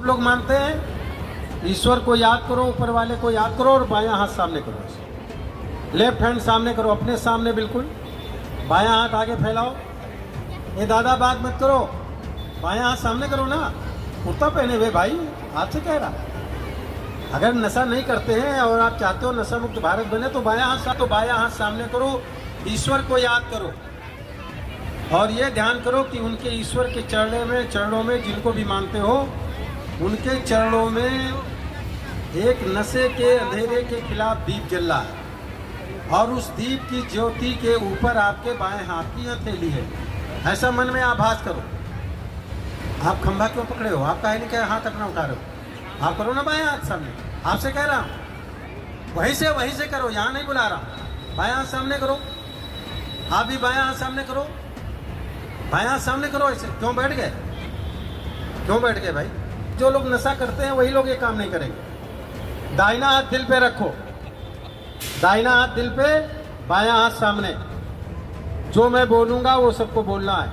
लोग मानते हैं ईश्वर को याद करो, ऊपर वाले को याद करो और बायां हाथ सामने करो, लेफ्ट हैंड सामने करो, अपने सामने बिल्कुल, बायां हाथ आगे फैलाओ। ये दादा बात मत करो, बायां हाथ सामने करो ना, कुर्ता पहने हुए भाई, हाथ से कह रहा। अगर नशा नहीं करते हैं और आप चाहते हो नशा मुक्त भारत बने तो बायां हाथ सामने करो, ईश्वर को याद करो और ये ध्यान करो कि उनके ईश्वर के चरणों में जिनको भी मानते हो, उनके चरणों में एक नशे के अंधेरे के खिलाफ दीप जल रहा है और उस दीप की ज्योति के ऊपर आपके बाएं हाथ की हथेली है। ऐसा मन में आभास करो। आप खंभा क्यों पकड़े हो? आप काहे नहीं क्या हाथ अपना उठा रहे हो? आप करो ना बाएं हाथ सामने, आपसे कह रहा हूँ वहीं से करो, यहाँ नहीं बुला रहा हूँ। बायां हाथ सामने करो, आप भी बायां हाथ सामने करो, बायां हाथ सामने करो। ऐसे क्यों बैठ गए भाई? जो लोग नशा करते हैं वही लोग ये काम नहीं करेंगे। दाहिना हाथ दिल पे रखो, दाहिना हाथ दिल पे, बायां हाथ सामने। जो मैं बोलूँगा वो सबको बोलना है,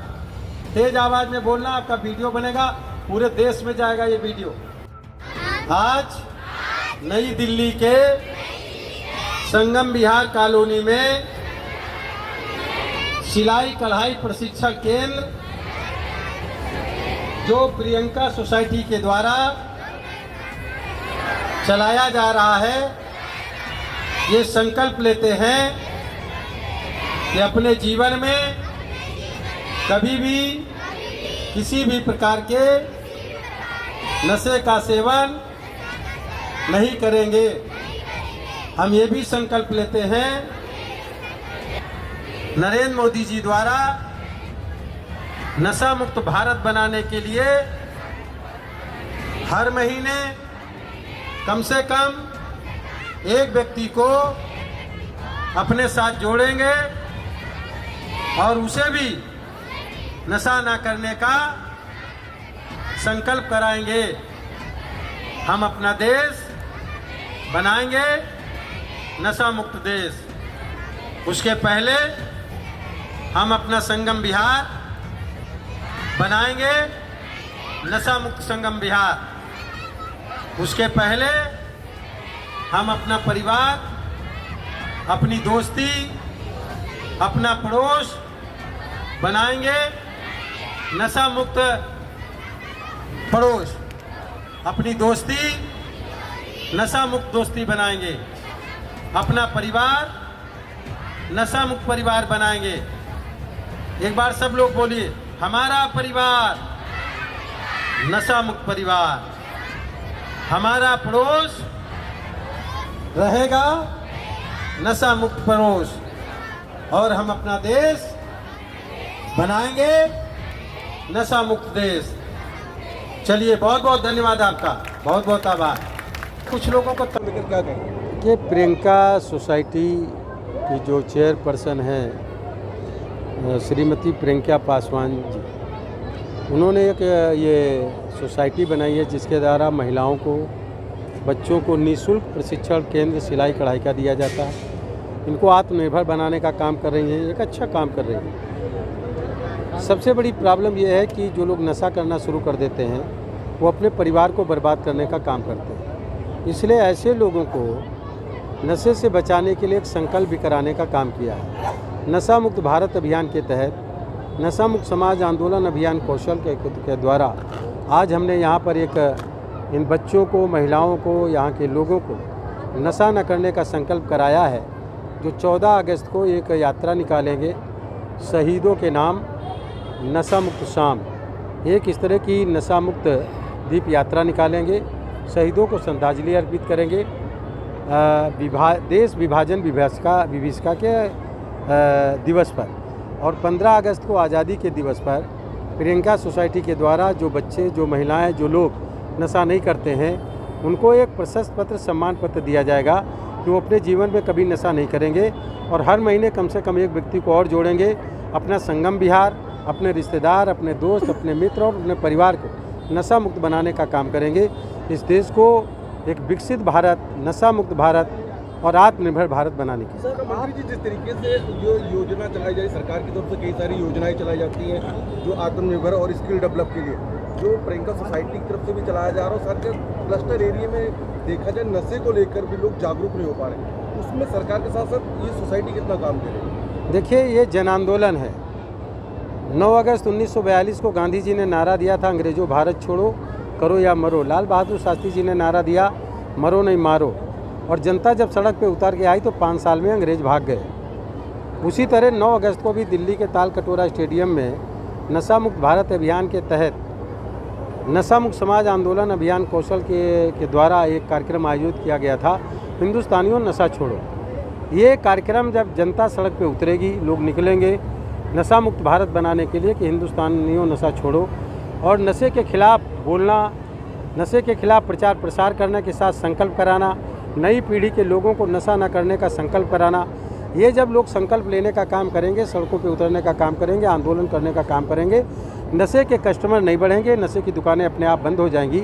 तेज आवाज में बोलना। आपका वीडियो बनेगा, पूरे देश में जाएगा ये वीडियो। आज नई दिल्ली के संगम विहार कॉलोनी में सिलाई कढ़ाई प्रशिक्षण केंद्र जो प्रियंका सोसाइटी के द्वारा चलाया जा रहा है, ये संकल्प लेते हैं कि अपने जीवन में कभी भी किसी भी प्रकार के नशे का सेवन नहीं करेंगे। हम ये भी संकल्प लेते हैं नरेंद्र मोदी जी द्वारा नशा मुक्त भारत बनाने के लिए हर महीने कम से कम एक व्यक्ति को अपने साथ जोड़ेंगे और उसे भी नशा ना करने का संकल्प कराएंगे। हम अपना देश बनाएंगे नशा मुक्त देश। उसके पहले हम अपना संगम विहार बनाएंगे नशा मुक्त संगम विहार। उसके पहले हम अपना परिवार, अपनी दोस्ती, अपना पड़ोस बनाएंगे नशा मुक्त पड़ोस, अपनी दोस्ती नशा मुक्त दोस्ती बनाएंगे, अपना परिवार नशा मुक्त परिवार बनाएंगे। एक बार सब लोग बोलिए, हमारा परिवार नशा मुक्त परिवार, हमारा पड़ोस रहेगा नशा मुक्त पड़ोस और हम अपना देश बनाएंगे नशा मुक्त देश। चलिए, बहुत बहुत धन्यवाद आपका, बहुत बहुत आभार। कुछ लोगों को क्या कहें कि प्रियंका सोसाइटी की जो चेयरपर्सन हैं श्रीमती प्रियंका पासवान जी, उन्होंने एक ये सोसाइटी बनाई है जिसके द्वारा महिलाओं को, बच्चों को निःशुल्क प्रशिक्षण केंद्र सिलाई कढ़ाई का दिया जाता है। इनको आत्मनिर्भर बनाने का काम कर रही हैं, एक अच्छा काम कर रही हैं। सबसे बड़ी प्रॉब्लम यह है कि जो लोग नशा करना शुरू कर देते हैं वो अपने परिवार को बर्बाद करने का काम करते हैं। इसलिए ऐसे लोगों को नशे से बचाने के लिए एक संकल्प भी कराने का काम किया है। नशा मुक्त भारत अभियान के तहत नशा मुक्त समाज आंदोलन अभियान कौशल के द्वारा आज हमने यहाँ पर एक इन बच्चों को, महिलाओं को, यहाँ के लोगों को नशा न करने का संकल्प कराया है। जो 14 अगस्त को एक यात्रा निकालेंगे शहीदों के नाम नशा मुक्त शाम, एक इस तरह की नशा मुक्त दीप यात्रा निकालेंगे, शहीदों को श्रद्धांजलि अर्पित करेंगे। देश विभाजन विभीषिका के दिवस पर और 15 अगस्त को आज़ादी के दिवस पर प्रियंका सोसाइटी के द्वारा जो बच्चे, जो महिलाएं, जो लोग नशा नहीं करते हैं उनको एक प्रशस्ति पत्र, सम्मान पत्र दिया जाएगा कि वो अपने जीवन में कभी नशा नहीं करेंगे और हर महीने कम से कम एक व्यक्ति को और जोड़ेंगे। अपना संगम विहार, अपने रिश्तेदार, अपने दोस्त, अपने मित्र और अपने परिवार को नशा मुक्त बनाने का काम करेंगे। इस देश को एक विकसित भारत, नशा मुक्त भारत और आत्मनिर्भर भारत बनाने की। सर, मंत्री जी, जिस तरीके से जो योजना चलाई जाए सरकार की तरफ से, कई सारी योजनाएं चलाई जाती हैं जो आत्मनिर्भर और स्किल डेवलप के लिए, जो प्रियंका सोसाइटी की तरफ से भी चलाया जा रहा है, सर क्लस्टर एरिया में देखा जाए नशे को लेकर भी लोग जागरूक नहीं हो पा रहे, उसमें सरकार के साथ साथ ये सोसाइटी कितना काम दे रही है? देखिए, ये जन आंदोलन है। 9 अगस्त 1942 को गांधी जी ने नारा दिया था, अंग्रेजों भारत छोड़ो, करो या मरो। लाल बहादुर शास्त्री जी ने नारा दिया, मरो नहीं मारो। और जनता जब सड़क पे उतर के आई तो 5 साल में अंग्रेज भाग गए। उसी तरह 9 अगस्त को भी दिल्ली के ताल कटोरा स्टेडियम में नशा मुक्त भारत अभियान के तहत नशा मुक्त समाज आंदोलन अभियान कौशल के द्वारा एक कार्यक्रम आयोजित किया गया था, हिंदुस्तानियों नशा छोड़ो। ये कार्यक्रम जब जनता सड़क पे उतरेगी, लोग निकलेंगे नशा मुक्त भारत बनाने के लिए कि हिंदुस्तानियों नशा छोड़ो, और नशे के खिलाफ बोलना, नशे के खिलाफ प्रचार प्रसार करने के साथ संकल्प कराना, नई पीढ़ी के लोगों को नशा न करने का संकल्प कराना। ये जब लोग संकल्प लेने का काम करेंगे, सड़कों पे उतरने का काम करेंगे, आंदोलन करने का काम करेंगे, नशे के कस्टमर नहीं बढ़ेंगे, नशे की दुकानें अपने आप बंद हो जाएंगी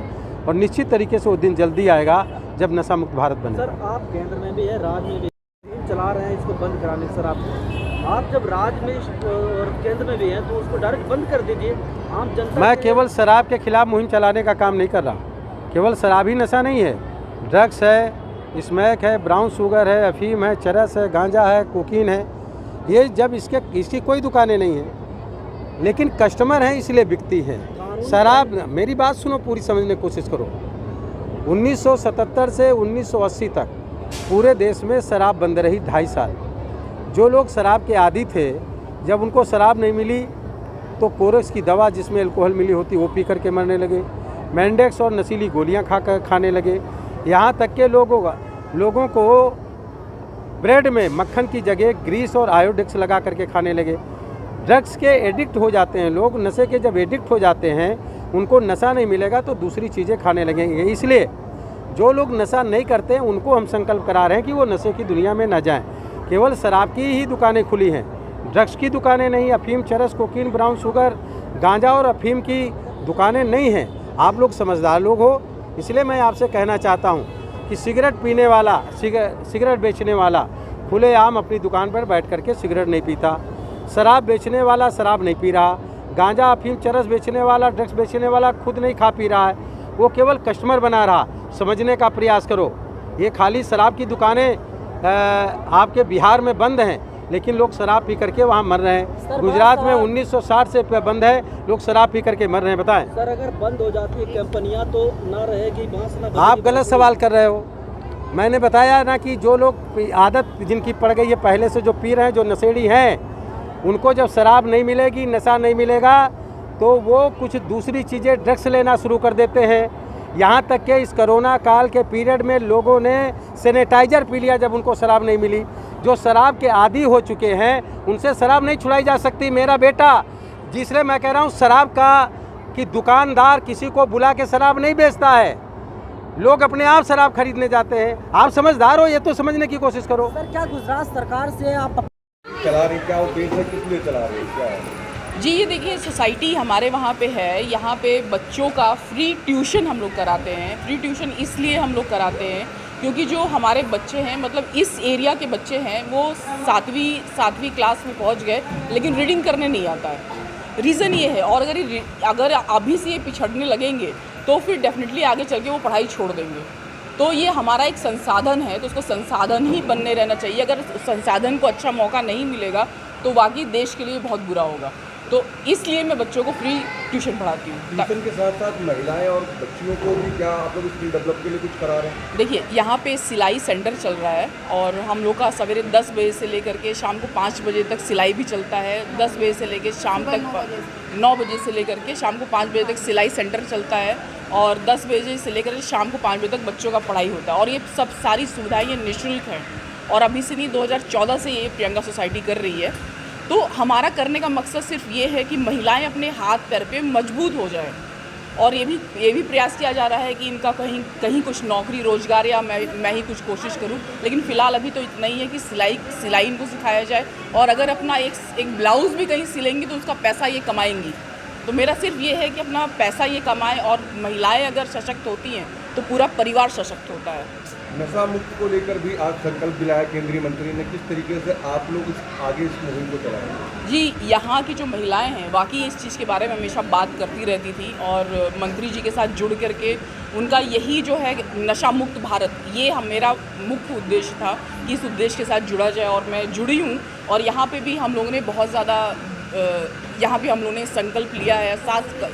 और निश्चित तरीके से वो दिन जल्दी आएगा जब नशा मुक्त भारत बनेगा। सर, आप केंद्र में भी है, राज्य में भी चला रहे हैं इसको बंद कराने। सर, आप जब राज्य में और केंद्र में भी हैं तो उसको डायरेक्ट बंद कर दीजिए। आम जनता, मैं केवल शराब के खिलाफ मुहिम चलाने का काम नहीं कर रहा। केवल शराब ही नशा नहीं है, ड्रग्स है, स्मैक है, ब्राउन शुगर है, अफीम है, चरस है, गांजा है, कोकीन है। ये जब इसकी कोई दुकानें नहीं हैं, लेकिन कस्टमर हैं इसलिए बिकती है शराब। मेरी बात सुनो, पूरी समझने की कोशिश करो। 1977 से 1980 तक पूरे देश में शराब बंद रही 2.5 साल। जो लोग शराब के आदी थे, जब उनको शराब नहीं मिली तो कोरेक्स की दवा जिसमें अल्कोहल मिली होती वो पी करके मरने लगे, मैंडेक्स और नशीली गोलियां खाने लगे। यहाँ तक के लोगों को ब्रेड में मक्खन की जगह ग्रीस और आयोडेक्स लगा करके खाने लगे। ड्रग्स के एडिक्ट हो जाते हैं लोग, नशे के जब एडिक्ट हो जाते हैं, उनको नशा नहीं मिलेगा तो दूसरी चीज़ें खाने लगेंगे। इसलिए जो लोग नशा नहीं करते हैं उनको हम संकल्प करा रहे हैं कि वो नशे की दुनिया में न जाएं। केवल शराब की ही दुकानें खुली हैं, ड्रग्स की दुकानें नहीं, अफीम, चरस, कोकीन, ब्राउन शुगर, गांजा और अफीम की दुकानें नहीं हैं। आप लोग समझदार लोग हो, इसलिए मैं आपसे कहना चाहता हूं कि सिगरेट पीने वाला, सिगरेट बेचने वाला खुलेआम अपनी दुकान पर बैठ करके सिगरेट नहीं पीता, शराब बेचने वाला शराब नहीं पी रहा, गांजा, अफीम, चरस बेचने वाला, ड्रग्स बेचने वाला खुद नहीं खा पी रहा है, वो केवल कस्टमर बना रहा। समझने का प्रयास करो। ये खाली शराब की दुकानें आपके बिहार में बंद हैं, लेकिन लोग शराब पी करके वहाँ मर रहे हैं। गुजरात में 1960 से बंद है, लोग शराब पी करके मर रहे हैं। बताएं सर, अगर बंद हो जाती है कंपनियां तो ना रहेगी बांस ना। आप गलत सवाल कर रहे हो। मैंने बताया ना कि जो लोग आदत जिनकी पड़ गई है पहले से, जो पी रहे हैं, जो नशेड़ी हैं, उनको जब शराब नहीं मिलेगी, नशा नहीं मिलेगा तो वो कुछ दूसरी चीज़ें, ड्रग्स लेना शुरू कर देते हैं। यहाँ तक कि इस कोरोना काल के पीरियड में लोगों ने सैनिटाइज़र पी लिया जब उनको शराब नहीं मिली। जो शराब के आदी हो चुके हैं उनसे शराब नहीं छुड़ाई जा सकती। मेरा बेटा, जिसलिए मैं कह रहा हूँ शराब की दुकानदार किसी को बुला के शराब नहीं बेचता है, लोग अपने आप शराब खरीदने जाते हैं। आप समझदार हो, ये तो समझने की कोशिश करो। सर, क्या गुजरात सरकार से आप चला रही, क्या उद्देश्य है, किस लिए चला रही, क्या है? जी, ये देखिए, सोसाइटी हमारे वहाँ पे है। यहाँ पे बच्चों का फ्री ट्यूशन हम लोग कराते हैं। फ्री ट्यूशन इसलिए हम लोग कराते हैं क्योंकि जो हमारे बच्चे हैं, मतलब इस एरिया के बच्चे हैं, वो सातवीं क्लास में पहुँच गए लेकिन रीडिंग करने नहीं आता है। रीज़न ये है। और अगर अभी से ये पिछड़ने लगेंगे तो फिर डेफिनेटली आगे चल के वो पढ़ाई छोड़ देंगे। तो ये हमारा एक संसाधन है, तो उसको संसाधन ही बनने रहना चाहिए। अगर उस संसाधन को अच्छा मौका नहीं मिलेगा तो वाकई देश के लिए बहुत बुरा होगा। तो इसलिए मैं बच्चों को फ्री ट्यूशन पढ़ाती हूँ। ट्यूशन के साथ साथ महिलाएं और बच्चियों को भी क्या आप लोग स्किल डेवलप के लिए कुछ करा रहे हैं? देखिए, यहाँ पे सिलाई सेंटर चल रहा है और हम लोग का सवेरे 10 बजे से लेकर के शाम को 5 बजे तक सिलाई भी चलता है। 10 बजे से लेकर शाम तक 9 बजे से लेकर के शाम को 5 बजे तक सिलाई सेंटर चलता है और 10 बजे से लेकर शाम को 5 बजे तक बच्चों का पढ़ाई होता है। और ये सब सारी सुविधाएँ ये निःशुल्क हैं और अभी से नहीं, 2014 से ये प्रियंका सोसाइटी कर रही है। तो हमारा करने का मकसद सिर्फ ये है कि महिलाएं अपने हाथ पैर पे मजबूत हो जाएं। और ये भी प्रयास किया जा रहा है कि इनका कहीं कुछ नौकरी रोजगार या मैं ही कुछ कोशिश करूं। लेकिन फ़िलहाल अभी तो इतना ही है कि सिलाई इनको सिखाया जाए और अगर अपना एक ब्लाउज़ भी कहीं सिलेंगी तो उसका पैसा ये कमाएंगी। तो मेरा सिर्फ ये है कि अपना पैसा ये कमाएं और महिलाएं अगर सशक्त होती हैं तो पूरा परिवार सशक्त होता है। नशा मुक्त को लेकर भी आज संकल्प दिलाया केंद्रीय मंत्री ने, किस तरीके से आप लोग आगे इस मुहिम को चलाएंगे? जी, यहाँ की जो महिलाएं हैं वाकई इस चीज़ के बारे में हमेशा बात करती रहती थी और मंत्री जी के साथ जुड़ करके उनका यही जो है नशा मुक्त भारत, ये मेरा मुख्य उद्देश्य था कि इस उद्देश्य के साथ जुड़ा जाए और मैं जुड़ी हूँ। और यहाँ पे भी हम लोगों ने बहुत ज़्यादा यहाँ भी हम लोगों ने संकल्प लिया है।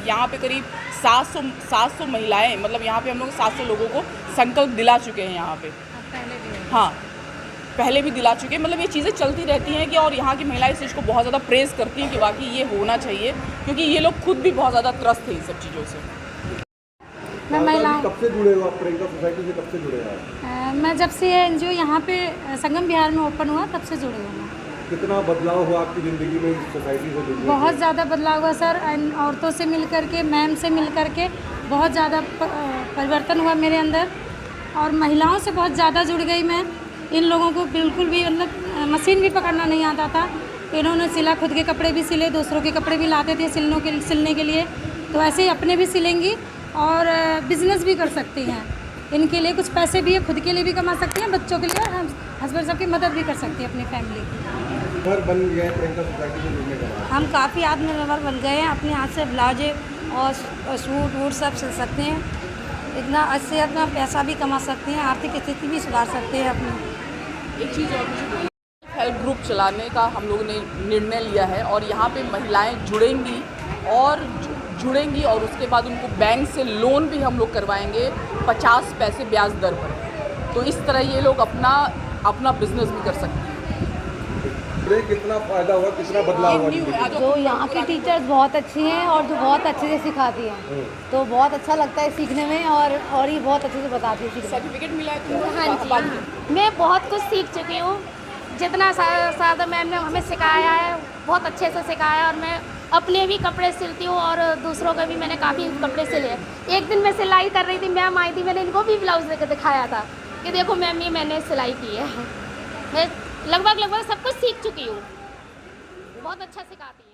यहाँ पे करीब 700 महिलाएं, मतलब यहाँ पे हम लोग 700 लोगों को संकल्प दिला चुके हैं यहाँ पे। हाँ, पहले भी दिला चुके हैं। मतलब ये चीज़ें चलती रहती हैं कि और यहाँ की महिलाएं इस चीज़ को बहुत ज़्यादा प्रेज़ करती हैं कि वाकई ये होना चाहिए, क्योंकि ये लोग खुद भी बहुत ज़्यादा त्रस्त हैं इन सब चीज़ों से। मैं महिलाओं कब से जुड़े हो आप प्रियंका सोसाइटी से, कब से जुड़े हो आप? मैं जब से एनजीओ यहाँ पे संगम बिहार में ओपन हुआ तब से जुड़ी हूँ। कितना बदलाव हुआ आपकी ज़िंदगी में इस सोसाइटी से जुड़ने? बहुत ज़्यादा बदलाव हुआ सर। औरतों से मिल कर के, मैम से मिल कर के बहुत ज़्यादा परिवर्तन हुआ मेरे अंदर, और महिलाओं से बहुत ज़्यादा जुड़ गई मैं। इन लोगों को बिल्कुल भी मतलब मशीन भी पकड़ना नहीं आता था। इन्होंने सिला, खुद के कपड़े भी सिले, दूसरों के कपड़े भी लाते थे सिलने के लिए। तो ऐसे ही अपने भी सिलेंगी और बिज़नेस भी कर सकती हैं। इनके लिए कुछ पैसे भी है, खुद के लिए भी कमा सकती हैं, बच्चों के लिए, और हस्बैंड सबकी मदद भी कर सकती है अपनी फैमिली की। घर बन गया है प्रियंका सोसाइटी से जुड़ने के बाद? हम काफ़ी आत्मनिर्भर बन गए हैं। अपने हाथ से ब्लाउजे और सूट वूट सब सिल सकते हैं। इतना अच्छे अपना पैसा भी कमा सकते हैं, आर्थिक स्थिति भी सुधार सकते हैं अपनी। एक चीज़ और मुझे हेल्प ग्रुप चलाने का हम लोगों ने निर्णय लिया है और यहाँ पे महिलाएं जुड़ेंगी और उसके बाद उनको बैंक से लोन भी हम लोग करवाएंगे 50 पैसे ब्याज दर पर। तो इस तरह ये लोग अपना बिजनेस भी कर सकते हैं। कितना फायदा हुआ, कितना बदलाव हुआ? जो यहाँ के टीचर्स बहुत अच्छी हैं और जो बहुत अच्छे से सिखाती हैं, तो बहुत अच्छा लगता है सीखने में, और ये बहुत अच्छे से बताती है। सर्टिफिकेट मिला है तुमको? हाँ जी, मैं बहुत कुछ सीख चुकी हूँ। जितना सादा मैम ने हमें सिखाया है, बहुत अच्छे से सिखाया, और मैं अपने भी कपड़े सिलती हूँ और दूसरों के भी मैंने काफ़ी कपड़े सिले। एक दिन मैं सिलाई कर रही थी, मैम आई थी, मैंने इनको भी ब्लाउज लेकर दिखाया था कि देखो मैम ये मैंने सिलाई की है। मैं लगभग सब कुछ सीख चुकी हूँ। बहुत अच्छा सिखाती है।